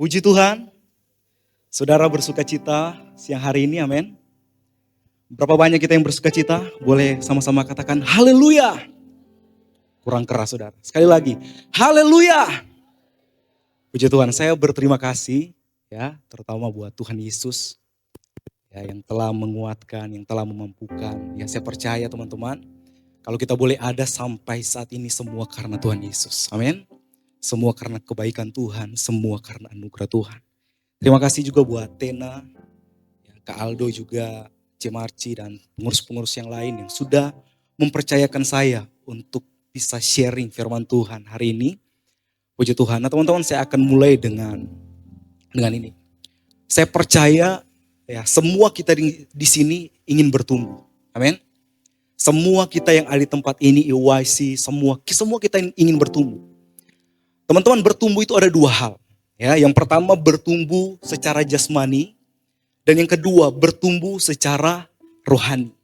Puji Tuhan, saudara bersuka cita siang hari ini, amin. Berapa banyak kita yang bersuka cita? Boleh sama-sama katakan haleluya. Kurang keras saudara, sekali lagi, haleluya. Puji Tuhan, saya berterima kasih ya, terutama buat Tuhan Yesus ya, yang telah menguatkan, yang telah memampukan. Ya saya percaya teman-teman, kalau kita boleh ada sampai saat ini semua karena Tuhan Yesus, amin. Semua karena kebaikan Tuhan, semua karena anugerah Tuhan. Terima kasih juga buat Tena, Kak Aldo juga, Cemarci dan pengurus-pengurus yang lain yang sudah mempercayakan saya untuk bisa sharing firman Tuhan hari ini. Puji Tuhan. Nah teman-teman, saya akan mulai dengan ini. Saya percaya ya semua kita di sini ingin bertumbuh. Amin. Semua kita yang ada di tempat ini, EYC, semua kita ingin bertumbuh. Teman-teman, bertumbuh itu ada dua hal. Ya, yang pertama bertumbuh secara jasmani, dan yang kedua bertumbuh secara rohani.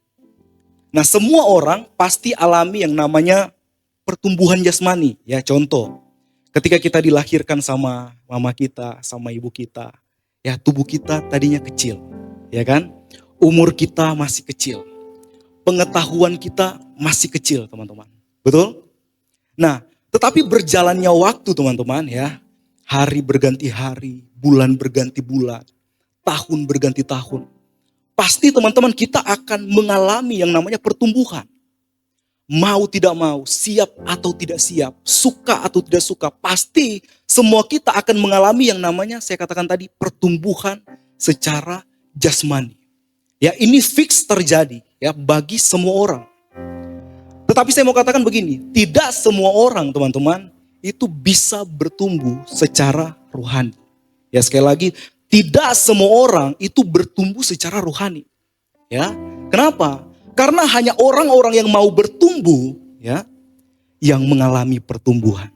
Nah, semua orang pasti alami yang namanya pertumbuhan jasmani. Ya, contoh, ketika kita dilahirkan sama mama kita, sama ibu kita, ya tubuh kita tadinya kecil, ya kan? Umur kita masih kecil, pengetahuan kita masih kecil, teman-teman. Betul? Nah, tetapi berjalannya waktu, teman-teman, ya. Hari berganti hari, bulan berganti bulan, tahun berganti tahun. Pasti teman-teman kita akan mengalami yang namanya pertumbuhan. Mau tidak mau, siap atau tidak siap, suka atau tidak suka, pasti semua kita akan mengalami yang namanya, saya katakan tadi, pertumbuhan secara jasmani. Ya, ini fix terjadi ya bagi semua orang. Tetapi saya mau katakan begini, tidak semua orang, teman-teman, itu bisa bertumbuh secara rohani. Ya sekali lagi, tidak semua orang itu bertumbuh secara rohani. Ya, kenapa? Karena hanya orang-orang yang mau bertumbuh, ya, yang mengalami pertumbuhan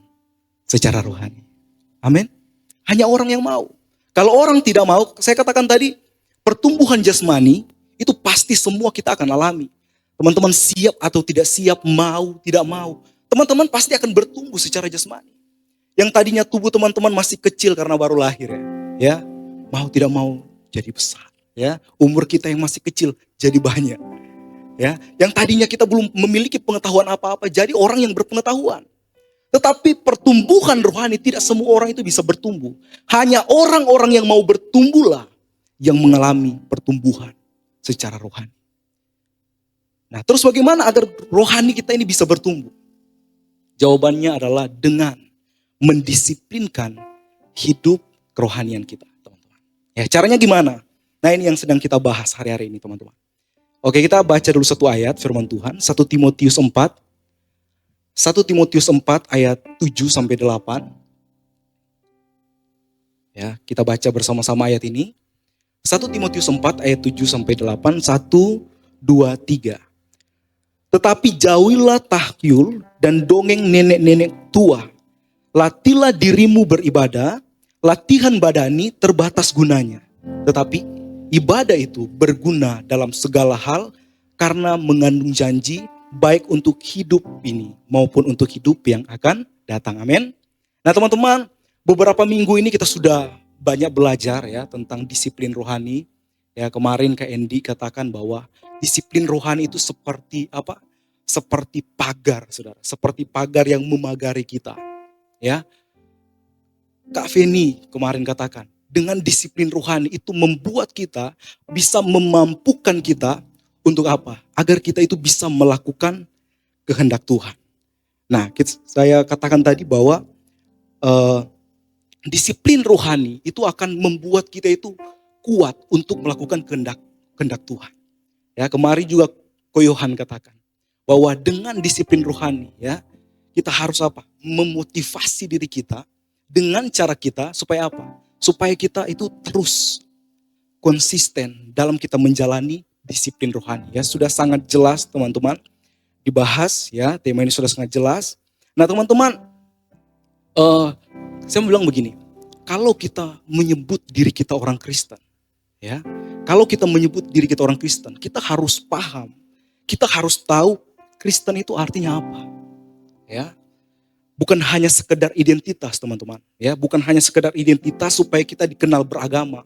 secara rohani. Amin. Hanya orang yang mau. Kalau orang tidak mau, saya katakan tadi, pertumbuhan jasmani itu pasti semua kita akan alami. Teman-teman siap atau tidak siap, mau tidak mau, teman-teman pasti akan bertumbuh secara jasmani. Yang tadinya tubuh teman-teman masih kecil karena baru lahir ya, mau tidak mau jadi besar. Ya, umur kita yang masih kecil jadi banyak. Ya, yang tadinya kita belum memiliki pengetahuan apa-apa, jadi orang yang berpengetahuan. Tetapi pertumbuhan rohani tidak semua orang itu bisa bertumbuh. Hanya orang-orang yang mau bertumbuhlah yang mengalami pertumbuhan secara rohani. Nah, terus bagaimana agar rohani kita ini bisa bertumbuh? Jawabannya adalah dengan mendisiplinkan hidup kerohanian kita, teman-teman. Ya, caranya gimana? Nah, ini yang sedang kita bahas hari-hari ini, teman-teman. Oke, kita baca dulu satu ayat firman Tuhan, 1 Timotius 4. 1 Timotius 4 ayat 7 sampai 8. Ya, kita baca bersama-sama ayat ini. 1 Timotius 4 ayat 7 sampai 8. 1, 2, 3. Tetapi jauhilah tahyul dan dongeng nenek-nenek tua. Latihlah dirimu beribadah, latihan badani terbatas gunanya. Tetapi ibadah itu berguna dalam segala hal karena mengandung janji baik untuk hidup ini maupun untuk hidup yang akan datang. Amin. Nah teman-teman, beberapa minggu ini kita sudah banyak belajar ya tentang disiplin rohani. Ya kemarin Kak Endi katakan bahwa disiplin rohani itu seperti apa? Seperti pagar, saudara. Seperti pagar yang memagari kita. Ya, Kak Feni kemarin katakan, dengan disiplin rohani itu membuat kita bisa memampukan kita untuk apa? Agar kita itu bisa melakukan kehendak Tuhan. Nah, saya katakan tadi bahwa disiplin rohani itu akan membuat kita itu kuat untuk melakukan kehendak Tuhan. Ya, kemarin juga Ko Yohan katakan bahwa dengan disiplin rohani ya, kita harus apa? Memotivasi diri kita dengan cara kita supaya apa? Supaya kita itu terus konsisten dalam kita menjalani disiplin rohani. Ya, sudah sangat jelas teman-teman dibahas ya, tema ini sudah sangat jelas. Nah, teman-teman, saya bilang begini, kalau kita menyebut diri kita orang Kristen, ya, kalau kita menyebut diri kita orang Kristen, kita harus paham, kita harus tahu Kristen itu artinya apa, ya. bukan hanya sekedar identitas, teman-teman. Ya, bukan hanya sekedar identitas supaya kita dikenal beragama.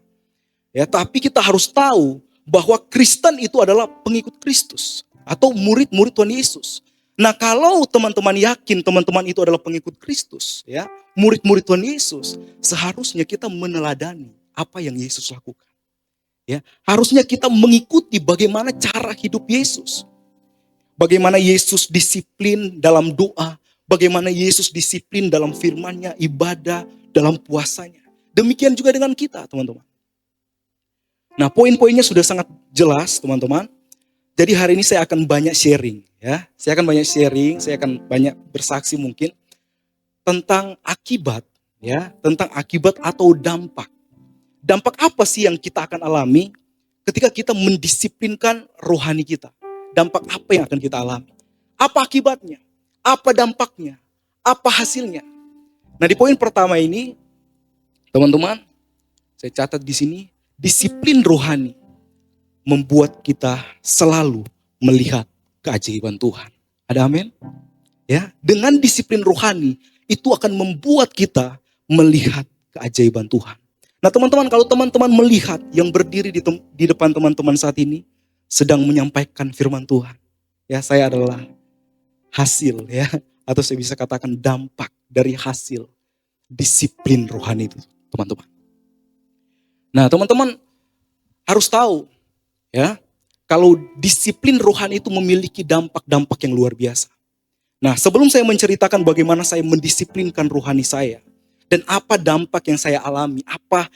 Ya, tapi kita harus tahu bahwa Kristen itu adalah pengikut Kristus atau murid-murid Tuhan Yesus. Nah, kalau teman-teman yakin teman-teman itu adalah pengikut Kristus, ya, murid-murid Tuhan Yesus, seharusnya kita meneladani apa yang Yesus lakukan. Ya, harusnya kita mengikuti bagaimana cara hidup Yesus. Bagaimana Yesus disiplin dalam doa, bagaimana Yesus disiplin dalam firman-Nya, ibadah, dalam puasanya. Demikian juga dengan kita, teman-teman. Nah, poin-poinnya sudah sangat jelas, teman-teman. Jadi hari ini saya akan banyak sharing, ya. Saya akan banyak bersaksi mungkin tentang akibat, ya, tentang akibat atau dampak. Dampak apa sih yang kita akan alami ketika kita mendisiplinkan rohani kita? Dampak apa yang akan kita alami? Apa akibatnya? Apa dampaknya? Apa hasilnya? Nah, di poin pertama ini, teman-teman, saya catat di sini, disiplin rohani membuat kita selalu melihat keajaiban Tuhan. Ada amin? Ya, dengan disiplin rohani itu akan membuat kita melihat keajaiban Tuhan. Nah, teman-teman, kalau teman-teman melihat yang berdiri di depan teman-teman saat ini sedang menyampaikan firman Tuhan, ya, saya adalah hasil, ya, atau saya bisa katakan dampak dari hasil disiplin rohani itu, teman-teman. Nah, teman-teman harus tahu, ya, kalau disiplin rohani itu memiliki dampak-dampak yang luar biasa. Nah, sebelum saya menceritakan bagaimana saya mendisiplinkan rohani saya, dan apa dampak yang saya alami, apa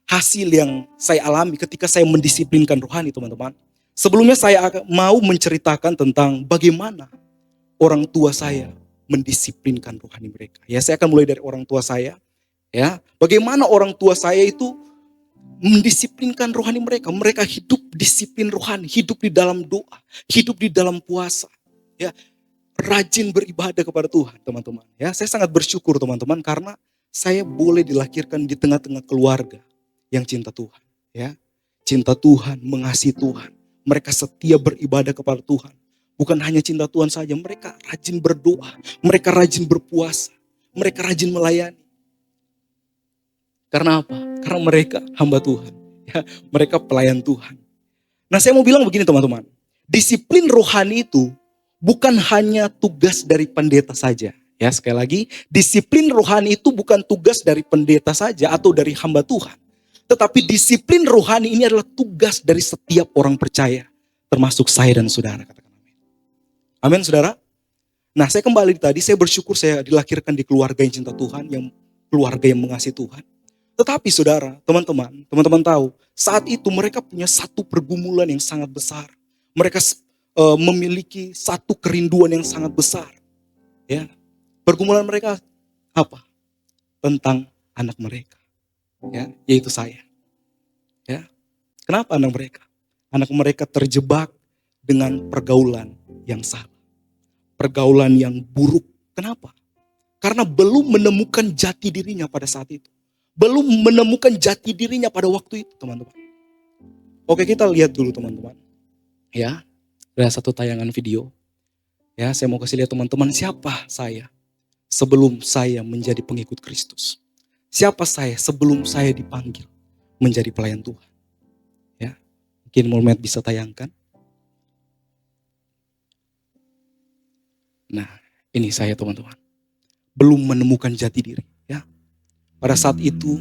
hasil yang saya alami ketika saya mendisiplinkan rohani, teman-teman. Sebelumnya saya mau menceritakan tentang bagaimana orang tua saya mendisiplinkan rohani mereka. Ya, saya akan mulai dari orang tua saya. Ya, bagaimana orang tua saya itu mendisiplinkan rohani mereka. Mereka hidup disiplin rohani, hidup di dalam doa, hidup di dalam puasa. Ya, rajin beribadah kepada Tuhan, teman-teman. Ya, saya sangat bersyukur, teman-teman, karena saya boleh dilahirkan di tengah-tengah keluarga yang cinta Tuhan. Ya, cinta Tuhan, mengasihi Tuhan. Mereka setia beribadah kepada Tuhan. Bukan hanya cinta Tuhan saja, mereka rajin berdoa, mereka rajin berpuasa, mereka rajin melayani. Karena apa? Karena mereka hamba Tuhan. Ya, mereka pelayan Tuhan. Nah, saya mau bilang begini, teman-teman. Disiplin rohani itu bukan hanya tugas dari pendeta saja. Ya, sekali lagi, disiplin rohani itu bukan tugas dari pendeta saja atau dari hamba Tuhan. Tetapi disiplin rohani ini adalah tugas dari setiap orang percaya. Termasuk saya dan saudara. Katakan amin. Amin, saudara. Nah, saya kembali tadi, saya bersyukur saya dilahirkan di keluarga yang cinta Tuhan, keluarga yang mengasihi Tuhan. Tetapi saudara, teman-teman tahu, saat itu mereka punya satu pergumulan yang sangat besar. Mereka memiliki satu kerinduan yang sangat besar. Ya, pergumulan mereka apa? Tentang anak mereka. Ya, yaitu saya. Ya. Kenapa anak mereka? Anak mereka terjebak dengan pergaulan yang salah. Pergaulan yang buruk. Kenapa? Karena belum menemukan jati dirinya pada saat itu. Belum menemukan jati dirinya pada waktu itu, teman-teman. Oke, kita lihat dulu, teman-teman. Ya, ada satu tayangan video. Ya, saya mau kasih lihat teman-teman siapa saya sebelum saya menjadi pengikut Kristus. Siapa saya sebelum saya dipanggil menjadi pelayan Tuhan. Ya, mungkin Mulmet bisa tayangkan. Nah, ini saya, teman-teman. Belum menemukan jati diri. Ya, pada saat itu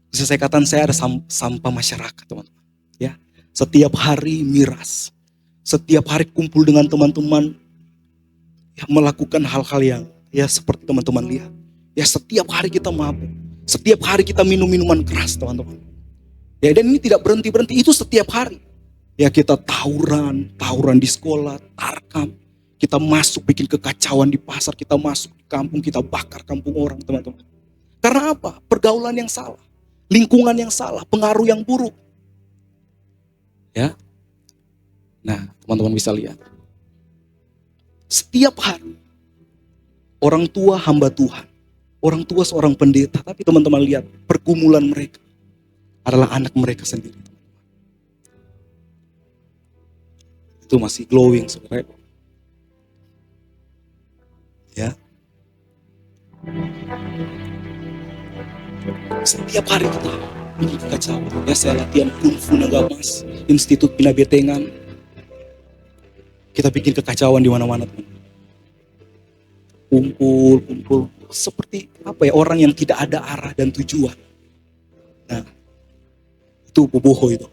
bisa saya katakan saya ada sampah masyarakat, teman-teman. Ya, setiap hari miras, setiap hari kumpul dengan teman-teman, ya, melakukan hal-hal yang ya seperti teman-teman lihat. Ya, setiap hari kita mabuk, setiap hari kita minum minuman keras, teman-teman. Ya, dan ini tidak berhenti-berhenti, itu setiap hari. Ya, kita tawuran di sekolah, tarkam. Kita masuk bikin kekacauan di pasar, kita masuk di kampung, kita bakar kampung orang, teman-teman. Karena apa? Pergaulan yang salah, lingkungan yang salah, pengaruh yang buruk. Ya. Nah, teman-teman bisa lihat. Setiap hari, orang tua hamba Tuhan, orang tua seorang pendeta, tapi teman-teman lihat pergumulan mereka adalah anak mereka sendiri. Itu masih glowing, saudara. Ya, setiap hari kita ini kacau. Ya, saya latihan kungfu naga emas, Institut Pinabetengan. Kita bikin kekacauan di mana-mana, teman. Kumpul, seperti apa ya, orang yang tidak ada arah dan tujuan. Nah, itu boboho itu.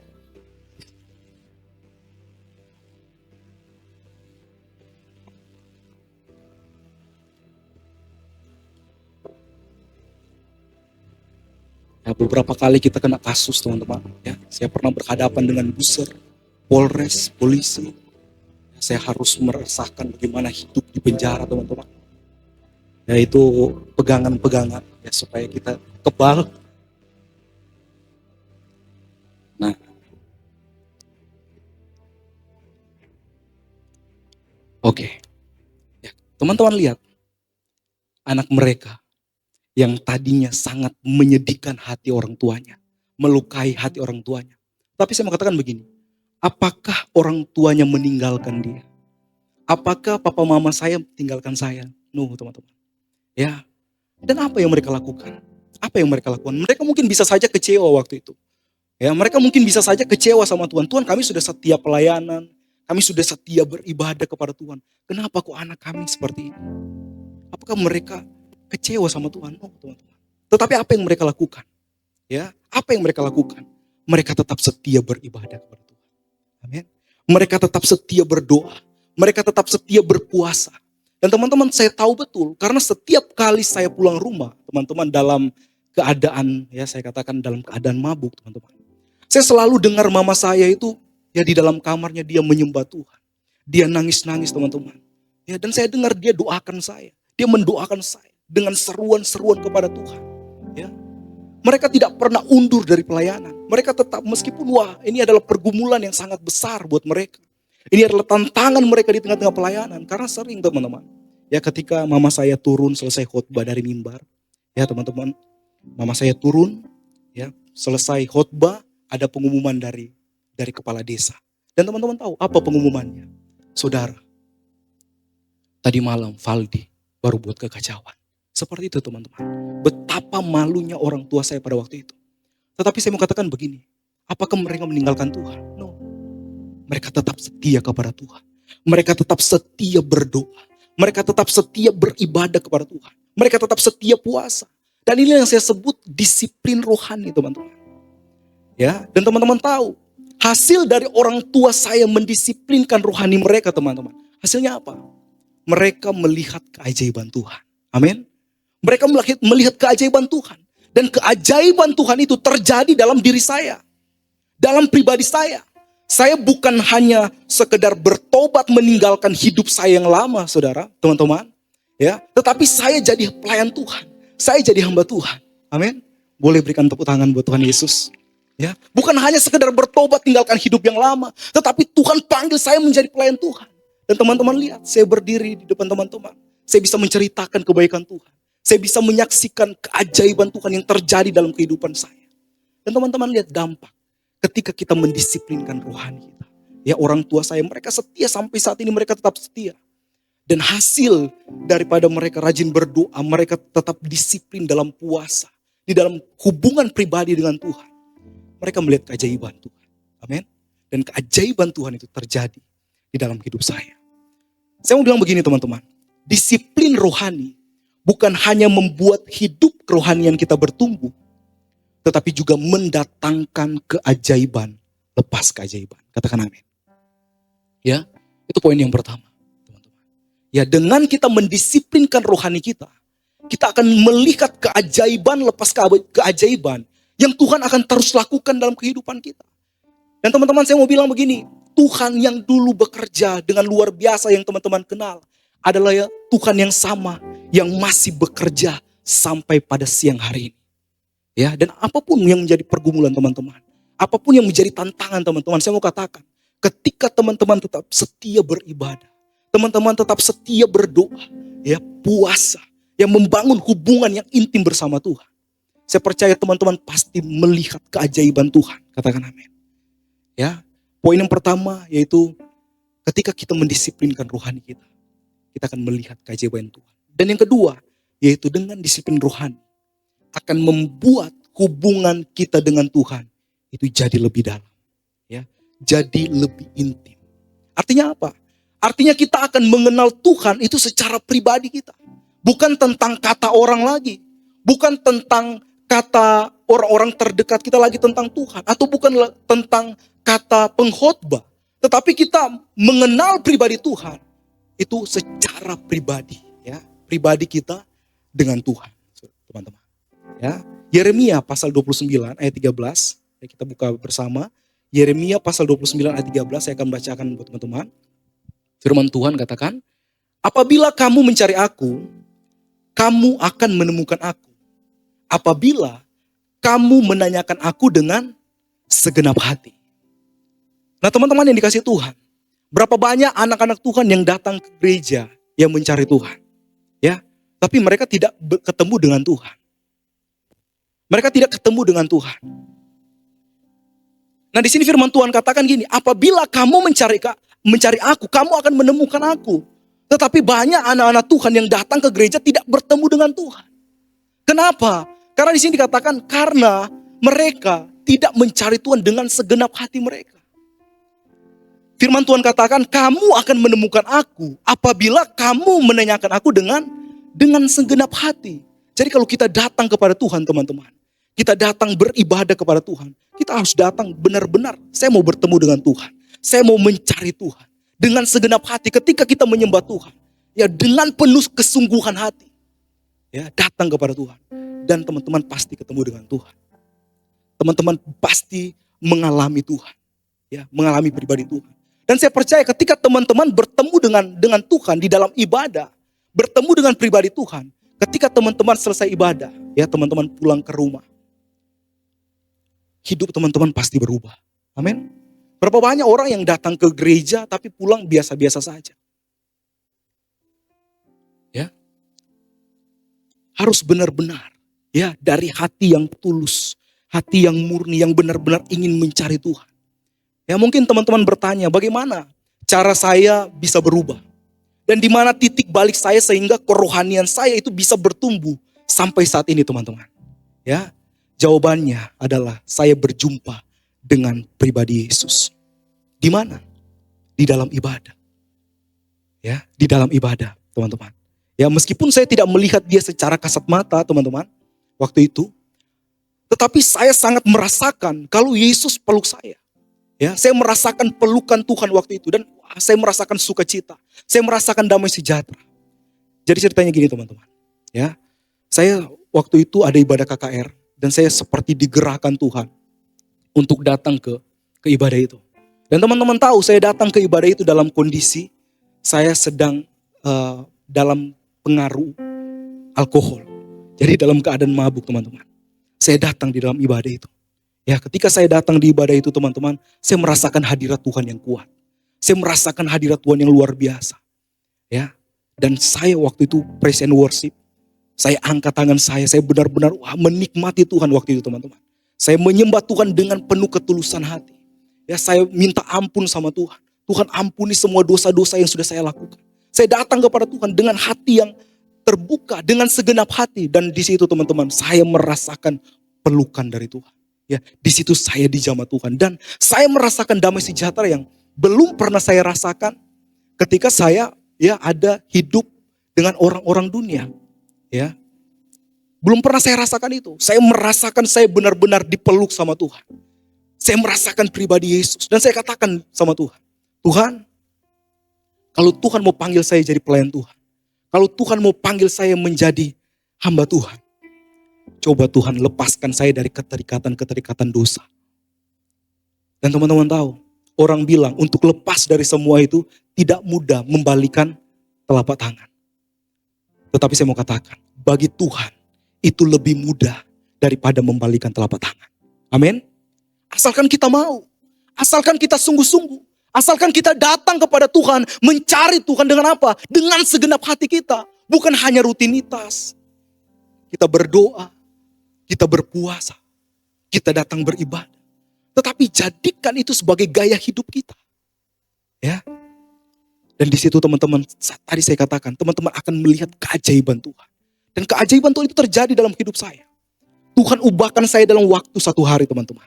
Ya, beberapa kali kita kena kasus, teman-teman. Ya, saya pernah berhadapan dengan buser, Polres, polisi. Saya harus merasakan bagaimana hidup di penjara, teman-teman. Ya, itu pegangan-pegangan ya supaya kita kebal. Nah, oke. Ya, teman-teman lihat anak mereka yang tadinya sangat menyedihkan hati orang tuanya, melukai hati orang tuanya. Tapi saya mau katakan begini, apakah orang tuanya meninggalkan dia? Apakah papa mama saya tinggalkan saya? No, teman-teman. Ya, dan apa yang mereka lakukan? Apa yang mereka lakukan? Mereka mungkin bisa saja kecewa waktu itu. Ya, mereka mungkin bisa saja kecewa sama Tuhan. Tuhan, kami sudah setia pelayanan, kami sudah setia beribadah kepada Tuhan. Kenapa kok anak kami seperti ini? Apakah mereka kecewa sama Tuhan? Oh, teman-teman. Tetapi apa yang mereka lakukan? Ya, apa yang mereka lakukan? Mereka tetap setia beribadah kepada Tuhan. Amin. Mereka tetap setia berdoa. Mereka tetap setia berpuasa. Dan teman-teman, saya tahu betul karena setiap kali saya pulang rumah, teman-teman, dalam keadaan, ya saya katakan dalam keadaan mabuk, teman-teman. Saya selalu dengar mama saya itu ya di dalam kamarnya dia menyembah Tuhan. Dia nangis-nangis, teman-teman. Ya, dan saya dengar dia doakan saya. Dia mendoakan saya dengan seruan-seruan kepada Tuhan. Ya. Mereka tidak pernah undur dari pelayanan. Mereka tetap meskipun wah ini adalah pergumulan yang sangat besar buat mereka. Ini adalah tantangan mereka di tengah-tengah pelayanan. Karena sering, teman-teman. Ya, ketika mama saya turun selesai khotbah dari mimbar. Ya, teman-teman. Mama saya turun. Ya, selesai khotbah. Ada pengumuman dari kepala desa. Dan teman-teman tahu apa pengumumannya? Saudara, tadi malam Valdi baru buat kekacauan. Seperti itu, teman-teman. Betapa malunya orang tua saya pada waktu itu. Tetapi saya mau katakan begini. Apakah mereka meninggalkan Tuhan? No. Mereka tetap setia kepada Tuhan. Mereka tetap setia berdoa. Mereka tetap setia beribadah kepada Tuhan. Mereka tetap setia puasa. Dan ini yang saya sebut disiplin rohani, teman-teman. Ya, dan teman-teman tahu, hasil dari orang tua saya mendisiplinkan rohani mereka, teman-teman. Hasilnya apa? Mereka melihat keajaiban Tuhan. Amin. Mereka melihat keajaiban Tuhan. Dan keajaiban Tuhan itu terjadi dalam diri saya. Dalam pribadi saya. Saya bukan hanya sekedar bertobat meninggalkan hidup saya yang lama, saudara, teman-teman. Ya, tetapi saya jadi pelayan Tuhan. Saya jadi hamba Tuhan. Amin. Boleh berikan tepuk tangan buat Tuhan Yesus. Ya, bukan hanya sekedar bertobat tinggalkan hidup yang lama, tetapi Tuhan panggil saya menjadi pelayan Tuhan. Dan teman-teman lihat, saya berdiri di depan teman-teman. Saya bisa menceritakan kebaikan Tuhan. Saya bisa menyaksikan keajaiban Tuhan yang terjadi dalam kehidupan saya. Dan teman-teman lihat dampak ketika kita mendisiplinkan rohani kita. Ya, orang tua saya, mereka setia sampai saat ini, mereka tetap setia. Dan hasil daripada mereka rajin berdoa, mereka tetap disiplin dalam puasa. Di dalam hubungan pribadi dengan Tuhan. Mereka melihat keajaiban Tuhan. Amin. Dan keajaiban Tuhan itu terjadi di dalam hidup saya. Saya mau bilang begini, teman-teman. Disiplin rohani bukan hanya membuat hidup kerohanian kita bertumbuh, tetapi juga mendatangkan keajaiban lepas keajaiban. Katakan amin. Ya, itu poin yang pertama, teman-teman. Ya, dengan kita mendisiplinkan rohani kita akan melihat keajaiban lepas keajaiban yang Tuhan akan terus lakukan dalam kehidupan kita. Dan teman-teman, saya mau bilang begini, Tuhan yang dulu bekerja dengan luar biasa yang teman-teman kenal adalah ya Tuhan yang sama yang masih bekerja sampai pada siang hari ini. Ya, dan apapun yang menjadi pergumulan teman-teman, apapun yang menjadi tantangan teman-teman, saya mau katakan, ketika teman-teman tetap setia beribadah, teman-teman tetap setia berdoa, ya puasa, yang membangun hubungan yang intim bersama Tuhan. Saya percaya teman-teman pasti melihat keajaiban Tuhan. Katakan amin. Ya, poin yang pertama yaitu ketika kita mendisiplinkan rohani kita akan melihat keajaiban Tuhan. Dan yang kedua, yaitu dengan disiplin rohani akan membuat hubungan kita dengan Tuhan itu jadi lebih dalam, ya, jadi lebih intim. Artinya apa? Artinya kita akan mengenal Tuhan itu secara pribadi kita. Bukan tentang kata orang lagi. Bukan tentang kata orang-orang terdekat kita lagi tentang Tuhan. Atau bukan tentang kata pengkhotbah. Tetapi kita mengenal pribadi Tuhan itu secara pribadi, ya, pribadi kita dengan Tuhan, teman-teman. Ya, Yeremia pasal 29 ayat 13, ya, kita buka bersama. Yeremia pasal 29 ayat 13, saya akan bacakan buat teman-teman. Firman Tuhan katakan, apabila kamu mencari aku, kamu akan menemukan aku. Apabila kamu menanyakan aku dengan segenap hati. Nah, teman-teman yang dikasihi Tuhan, berapa banyak anak-anak Tuhan yang datang ke gereja yang mencari Tuhan, ya, tapi mereka tidak ketemu dengan Tuhan. Mereka tidak ketemu dengan Tuhan. Nah, di sini firman Tuhan katakan gini, apabila kamu mencari aku, kamu akan menemukan aku. Tetapi banyak anak-anak Tuhan yang datang ke gereja tidak bertemu dengan Tuhan. Kenapa? Karena di sini dikatakan karena mereka tidak mencari Tuhan dengan segenap hati mereka. Firman Tuhan katakan, kamu akan menemukan aku apabila kamu menanyakan aku dengan segenap hati. Jadi kalau kita datang kepada Tuhan, teman-teman, kita datang beribadah kepada Tuhan, kita harus datang benar-benar, saya mau bertemu dengan Tuhan. Saya mau mencari Tuhan dengan segenap hati. Ketika kita menyembah Tuhan, ya, dengan penuh kesungguhan hati, ya, datang kepada Tuhan. Dan teman-teman pasti ketemu dengan Tuhan. Teman-teman pasti mengalami Tuhan, ya, mengalami pribadi Tuhan. Dan saya percaya ketika teman-teman bertemu dengan Tuhan di dalam ibadah, bertemu dengan pribadi Tuhan, ketika teman-teman selesai ibadah, ya, teman-teman pulang ke rumah, hidup teman-teman pasti berubah. Amin. Berapa banyak orang yang datang ke gereja tapi pulang biasa-biasa saja. Ya. Harus benar-benar, ya, dari hati yang tulus, hati yang murni, yang benar-benar ingin mencari Tuhan. Ya, mungkin teman-teman bertanya, bagaimana cara saya bisa berubah? Dan di mana titik balik saya sehingga kerohanian saya itu bisa bertumbuh sampai saat ini, teman-teman. Ya, jawabannya adalah saya berjumpa dengan pribadi Yesus. Di mana? Di dalam ibadah. Ya, di dalam ibadah, teman-teman. Ya, meskipun saya tidak melihat dia secara kasat mata, teman-teman, waktu itu, tetapi saya sangat merasakan kalau Yesus peluk saya. Ya, saya merasakan pelukan Tuhan waktu itu dan saya merasakan sukacita. Saya merasakan damai sejahtera. Jadi ceritanya gini, teman-teman. Ya, saya waktu itu ada ibadah KKR dan saya seperti digerakkan Tuhan untuk datang ke ibadah itu. Dan teman-teman tahu saya datang ke ibadah itu dalam kondisi saya sedang dalam pengaruh alkohol. Jadi dalam keadaan mabuk, teman-teman. Saya datang di dalam ibadah itu. Ya, ketika saya datang di ibadah itu, teman-teman, saya merasakan hadirat Tuhan yang kuat. Saya merasakan hadirat Tuhan yang luar biasa. Ya, dan saya waktu itu praise and worship. Saya angkat tangan saya benar-benar menikmati Tuhan waktu itu, teman-teman. Saya menyembah Tuhan dengan penuh ketulusan hati. Ya, saya minta ampun sama Tuhan. Tuhan ampuni semua dosa-dosa yang sudah saya lakukan. Saya datang kepada Tuhan dengan hati yang terbuka, dengan segenap hati. Dan di situ, teman-teman, saya merasakan pelukan dari Tuhan. Ya, di situ saya dijamah Tuhan dan saya merasakan damai sejahtera yang belum pernah saya rasakan ketika saya, ya, ada hidup dengan orang-orang dunia. Ya, belum pernah saya rasakan itu. Saya merasakan saya benar-benar dipeluk sama Tuhan. Saya merasakan pribadi Yesus dan saya katakan sama Tuhan, Tuhan, kalau Tuhan mau panggil saya jadi pelayan Tuhan, kalau Tuhan mau panggil saya menjadi hamba Tuhan, coba Tuhan lepaskan saya dari keterikatan-keterikatan dosa. Dan teman-teman tahu, orang bilang untuk lepas dari semua itu tidak mudah membalikan telapak tangan. Tetapi saya mau katakan, bagi Tuhan itu lebih mudah daripada membalikan telapak tangan. Amin. Asalkan kita mau, asalkan kita sungguh-sungguh, asalkan kita datang kepada Tuhan, mencari Tuhan dengan apa? Dengan segenap hati kita, bukan hanya rutinitas. Kita berdoa, kita berpuasa, kita datang beribadah. Tetapi jadikan itu sebagai gaya hidup kita. Ya. Dan di situ teman-teman, tadi saya katakan, teman-teman akan melihat keajaiban Tuhan. Dan keajaiban Tuhan itu terjadi dalam hidup saya. Tuhan ubahkan saya dalam waktu 1 hari teman-teman.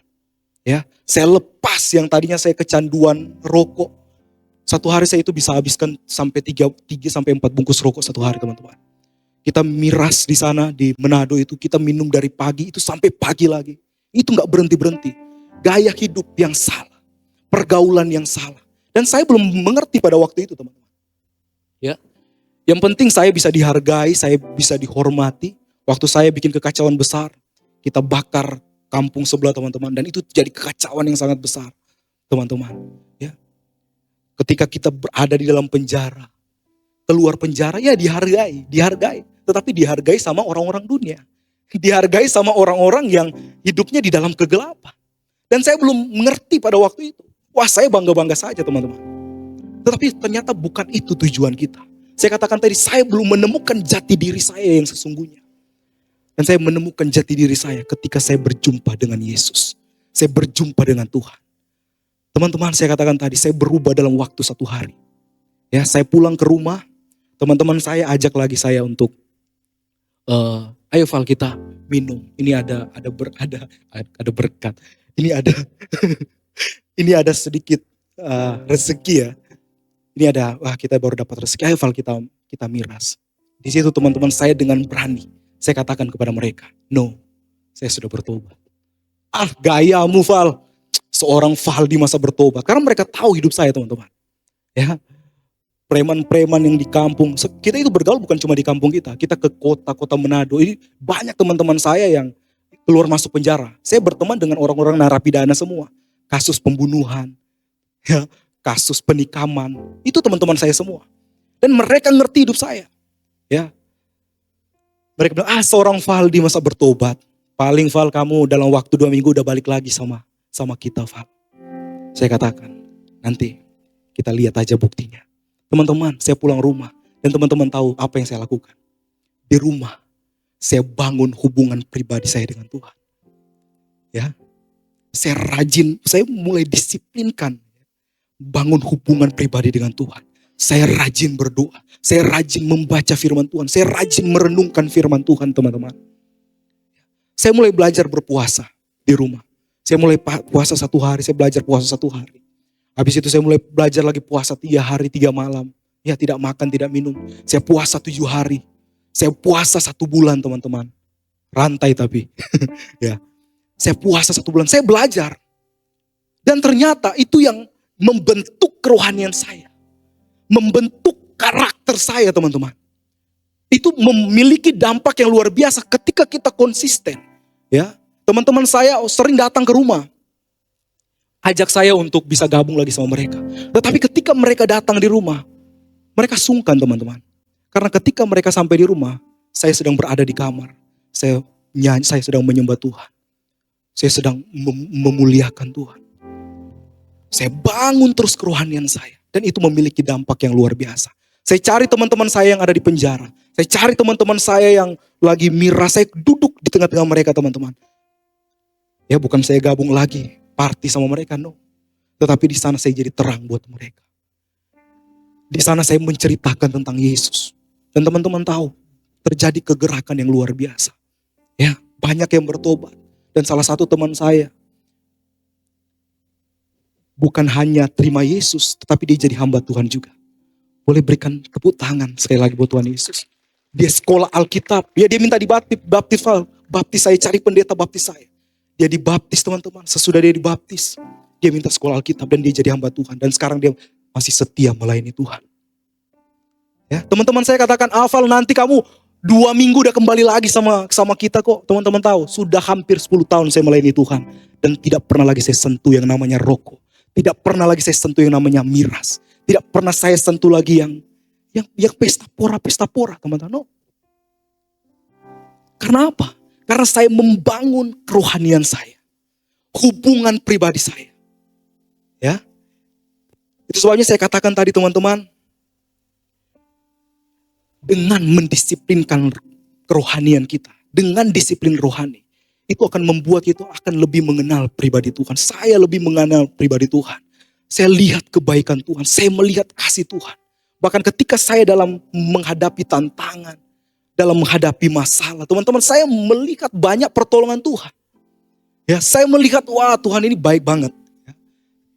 Ya, saya lepas yang tadinya saya kecanduan rokok. 1 hari saya itu bisa habiskan sampai 3 sampai 4 bungkus rokok 1 hari teman-teman. Kita miras di sana di Manado itu, kita minum dari pagi itu sampai pagi lagi. Itu nggak berhenti-berhenti. Gaya hidup yang salah, pergaulan yang salah. Dan saya belum mengerti pada waktu itu teman-teman. Ya, yang penting saya bisa dihargai, saya bisa dihormati. Waktu saya bikin kekacauan besar, kita bakar kampung sebelah teman-teman, dan itu jadi kekacauan yang sangat besar teman-teman. Ya, ketika kita berada di dalam penjara, keluar penjara ya dihargai. Tetapi dihargai sama orang-orang dunia. Dihargai sama orang-orang yang hidupnya di dalam kegelapan. Dan saya belum mengerti pada waktu itu. Wah, saya bangga-bangga saja teman-teman. Tetapi ternyata bukan itu tujuan kita. Saya katakan tadi, saya belum menemukan jati diri saya yang sesungguhnya. Dan saya menemukan jati diri saya ketika saya berjumpa dengan Yesus. Saya berjumpa dengan Tuhan. Teman-teman, saya katakan tadi, saya berubah dalam waktu 1 hari. Ya, saya pulang ke rumah, teman-teman saya ajak lagi saya untuk ayo Val, kita minum. Ini ada berkat. Ini ada ini ada sedikit rezeki ya. Ini ada, kita baru dapat rezeki. Ayo Val, kita miras. Di situ teman-teman saya dengan berani saya katakan kepada mereka, no, saya sudah bertobat. Gayamu Val. Seorang Val di masa bertobat. Karena mereka tahu hidup saya teman-teman. Ya, preman-preman yang di kampung. Kita itu bergaul bukan cuma di kampung kita. Kita ke kota-kota Manado. Ini banyak teman-teman saya yang keluar masuk penjara. Saya berteman dengan orang-orang narapidana semua. Kasus pembunuhan, ya, kasus penikaman. Itu teman-teman saya semua. Dan mereka ngerti hidup saya. Ya, mereka bilang, seorang Val di masa bertobat. Paling Val, kamu dalam waktu 2 minggu udah balik lagi sama kita Val. Saya katakan, nanti kita lihat aja buktinya. Teman-teman, saya pulang rumah dan teman-teman tahu apa yang saya lakukan. Di rumah, saya bangun hubungan pribadi saya dengan Tuhan. Ya, saya mulai disiplinkan bangun hubungan pribadi dengan Tuhan. Saya rajin berdoa, saya rajin membaca firman Tuhan, saya rajin merenungkan firman Tuhan teman-teman. Saya mulai belajar berpuasa di rumah. Saya mulai puasa 1 hari, saya belajar puasa 1 hari. Habis itu saya mulai belajar lagi puasa 3 hari 3 malam. Ya, tidak makan, tidak minum. Saya puasa 7 hari. Saya puasa 1 bulan teman-teman. Rantai tapi. Ya, saya puasa 1 bulan. Saya belajar. Dan ternyata itu yang membentuk kerohanian saya. Membentuk karakter saya teman-teman. Itu memiliki dampak yang luar biasa ketika kita konsisten. Ya, teman-teman saya sering datang ke rumah. Ajak saya untuk bisa gabung lagi sama mereka. Tetapi ketika mereka datang di rumah, mereka sungkan teman-teman. Karena ketika mereka sampai di rumah, saya sedang berada di kamar. Saya sedang menyembah Tuhan. Saya sedang memuliakan Tuhan. Saya bangun terus kerohanian saya. Dan itu memiliki dampak yang luar biasa. Saya cari teman-teman saya yang ada di penjara. Saya cari teman-teman saya yang lagi miras. Saya duduk di tengah-tengah mereka teman-teman. Ya, bukan saya gabung lagi party sama mereka, no. Tetapi di sana saya jadi terang buat mereka. Di sana saya menceritakan tentang Yesus. Dan teman-teman tahu, terjadi kegerakan yang luar biasa. Ya, banyak yang bertobat. Dan salah satu teman saya, bukan hanya terima Yesus, tetapi dia jadi hamba Tuhan juga. Boleh berikan tepuk tangan sekali lagi buat Tuhan Yesus. Dia sekolah Alkitab, ya dia minta baptis saya, cari pendeta baptis saya. Dia dibaptis teman-teman, sesudah dia dibaptis, dia minta sekolah Alkitab dan dia jadi hamba Tuhan. Dan sekarang dia masih setia melayani Tuhan. Ya, teman-teman saya katakan, Val, nanti kamu 2 minggu udah kembali lagi sama kita kok. Teman-teman tahu, sudah hampir 10 tahun saya melayani Tuhan. Dan tidak pernah lagi saya sentuh yang namanya rokok. Tidak pernah lagi saya sentuh yang namanya miras. Tidak pernah saya sentuh lagi yang pesta pora, teman-teman. No. Karena apa? Karena saya membangun kerohanian saya. Hubungan pribadi saya. Ya. Itu sebabnya saya katakan tadi teman-teman. Dengan mendisiplinkan kerohanian kita. Dengan disiplin rohani. Itu akan membuat kita akan lebih mengenal pribadi Tuhan. Saya lebih mengenal pribadi Tuhan. Saya lihat kebaikan Tuhan. Saya melihat kasih Tuhan. Bahkan ketika saya dalam menghadapi tantangan, dalam menghadapi masalah, teman-teman, saya melihat banyak pertolongan Tuhan. Ya, saya melihat, wah, Tuhan ini baik banget. Ya.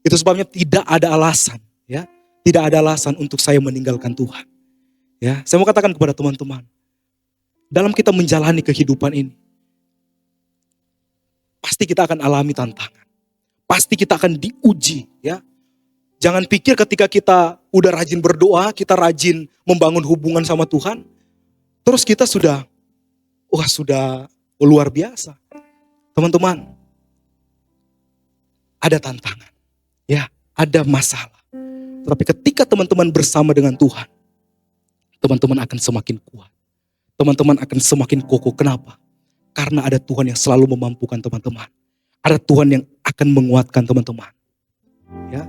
Itu sebabnya tidak ada alasan, ya, tidak ada alasan untuk saya meninggalkan Tuhan. Ya, saya mau katakan kepada teman-teman, dalam kita menjalani kehidupan ini, pasti kita akan alami tantangan. Pasti kita akan diuji, ya. Jangan pikir ketika kita udah rajin berdoa, kita rajin membangun hubungan sama Tuhan, terus kita sudah luar biasa. Teman-teman, ada tantangan, ya, ada masalah. Tetapi ketika teman-teman bersama dengan Tuhan, teman-teman akan semakin kuat. Teman-teman akan semakin kokoh. Kenapa? Karena ada Tuhan yang selalu memampukan teman-teman. Ada Tuhan yang akan menguatkan teman-teman. Ya.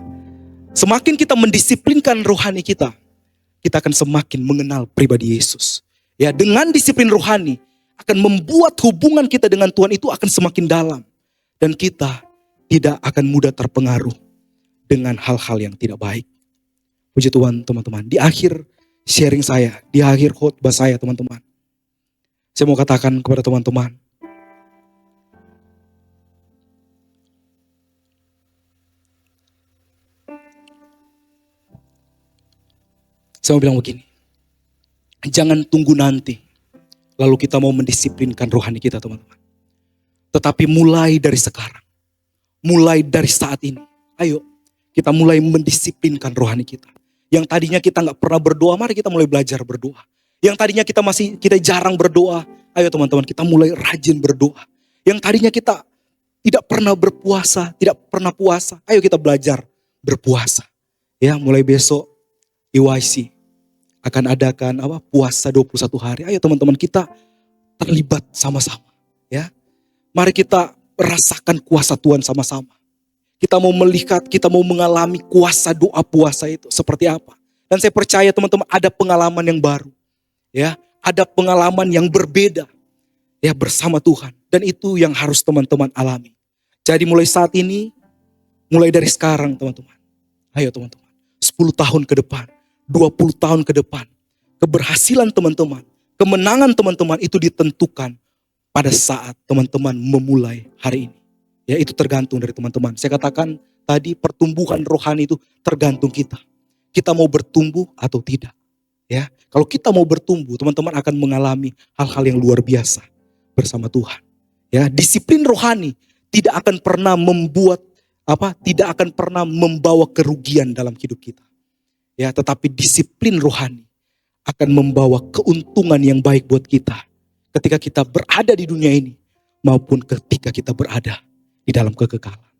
Semakin kita mendisiplinkan rohani kita, kita akan semakin mengenal pribadi Yesus. Ya, dengan disiplin rohani akan membuat hubungan kita dengan Tuhan itu akan semakin dalam. Dan kita tidak akan mudah terpengaruh dengan hal-hal yang tidak baik. Puji Tuhan, teman-teman. Di akhir sharing saya, di akhir khotbah saya, teman-teman, saya mau katakan kepada teman-teman, saya mau bilang begini, jangan tunggu nanti, lalu kita mau mendisiplinkan rohani kita, teman-teman. Tetapi mulai dari sekarang, mulai dari saat ini, ayo kita mulai mendisiplinkan rohani kita. Yang tadinya kita gak pernah berdoa, mari kita mulai belajar berdoa. Yang tadinya kita jarang berdoa, ayo teman-teman kita mulai rajin berdoa. Yang tadinya kita tidak pernah berpuasa, tidak pernah puasa, ayo kita belajar berpuasa. Ya, mulai besok EYC akan adakan puasa 21 hari. Ayo teman-teman kita terlibat sama-sama, ya. Mari kita rasakan kuasa Tuhan sama-sama. Kita mau melihat, kita mau mengalami kuasa doa puasa itu seperti apa. Dan saya percaya teman-teman ada pengalaman yang baru, ya. Ada pengalaman yang berbeda, ya, bersama Tuhan. Dan itu yang harus teman-teman alami. Jadi mulai saat ini, mulai dari sekarang teman-teman. Ayo teman-teman, 10 tahun ke depan, 20 tahun ke depan, keberhasilan teman-teman, kemenangan teman-teman itu ditentukan pada saat teman-teman memulai hari ini. Ya, itu tergantung dari teman-teman. Saya katakan tadi pertumbuhan rohani itu tergantung kita. Kita mau bertumbuh atau tidak. Ya, kalau kita mau bertumbuh, teman-teman akan mengalami hal-hal yang luar biasa bersama Tuhan. Ya, disiplin rohani tidak akan pernah tidak akan pernah membawa kerugian dalam hidup kita. Ya, tetapi disiplin rohani akan membawa keuntungan yang baik buat kita ketika kita berada di dunia ini maupun ketika kita berada di dalam kekekalan.